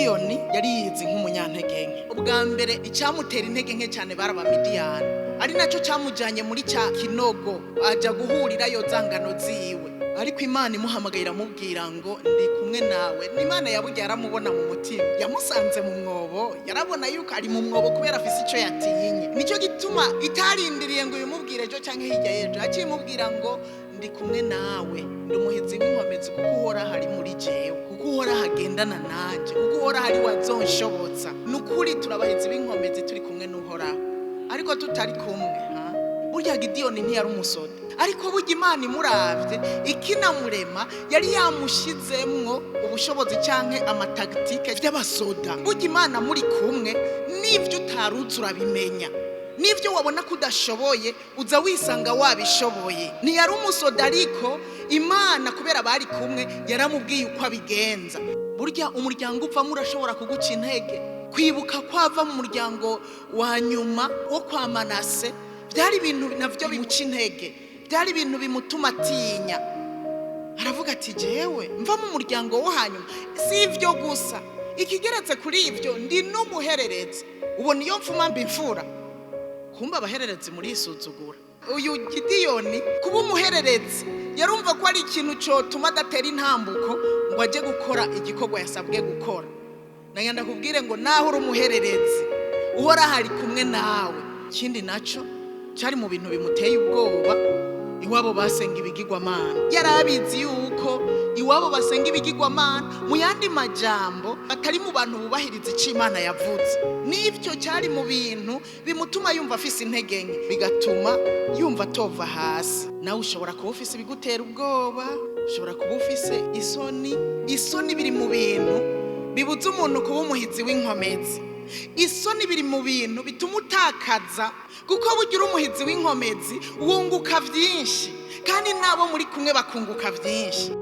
Gideyoni yari yizi nk'umunyantege nke. Ubwa mbere icyamutera intege nke cyane barabamidiyani, ari nacyo cyamujyanye muri cya kinogo ajya guhurirayo zangano ziwe. Ariko Imana imuhamagaye iramubwira ngo ndi kumwe nawe. Imana yaburya yaramubona mu mutima, yamusanze mu mwobo, yarabona yuko ari mu mwobo kubera afise icyo yatinye. Nicyo gituma itarindiriye ngo yimubwire ejo cyangwa hirya y'ejo, akimubwira ngo ndi kumwe nawe, ndi umuhizi w'inkomezi kuko uhora hari muri jewe, kuko uhora hagendana nanjye, kuko uhora hari wazonshobotsa. Nukuri turabahizi b'inkomezi turi kumwe n'uhoraho, ariko tutari kumwe burya Gideyoni ntiyari umusoda. Ariko burya Imana imuravye ikinamurema yari yamushizemwo ubushobozi canke amatagitike y'abasoda. Burya Imana muri kumwe n'ivyo utaruzi urabimenya, n'ivyo wabona kudashoboye uza wisanga wabishoboye. Ntiyari umusoda, ariko Imana kubera bari kumwe yaramubwiye uko abigenza. Burya umuryango uvamo urashobora kuguca intege. Kwibuka kwava mu muryango wa nyuma wo kwa Manase byari ibintu navyo bimuca intege, byari ibintu bimutuma atinya. Aravuga ati jewe mva mu muryango wo hanyuma, si ivyo gusa, ikigeretse kuri ivyo ndi n'umuhererezi. Ubu niyo mfuma mbimfura, kumba abahererezi muri isuzugura. Uyu Gideyoni kuba umuhererezi yarumva ko ari ikintu cyotuma adatera intambuko ngo ajye gukora igikorwa yasabwe gukora. Nanya ndakubwire ngo naho uri umuhererezi uhora hari kumwe nawe. Ikindi naco cyari mu bintu bimuteye ubwoba, iwabo basenga ibigirwamana. Yarabizi yuko iwabo basenga ibigirwamana, mu yandi majambo batari mu bantu bubahiriza icyo Imana yavuze. N'ibyo cyari mu bintu bimutuma yumva afise intege nke, bigatuma yumva atova hasi. Nawe ushobora kuba ufise ibigutera ubwoba, ushobora kuba ufise isoni. Isoni biri mu bintu bibuza umuntu kuba umuhizi w'inkomezi. Isoni biri mu bintu bituma utakaza, kuko bugira umuhizi w'inkomezi wunguka byinshi, kandi nabo muri kumwe bakunguka byinshi.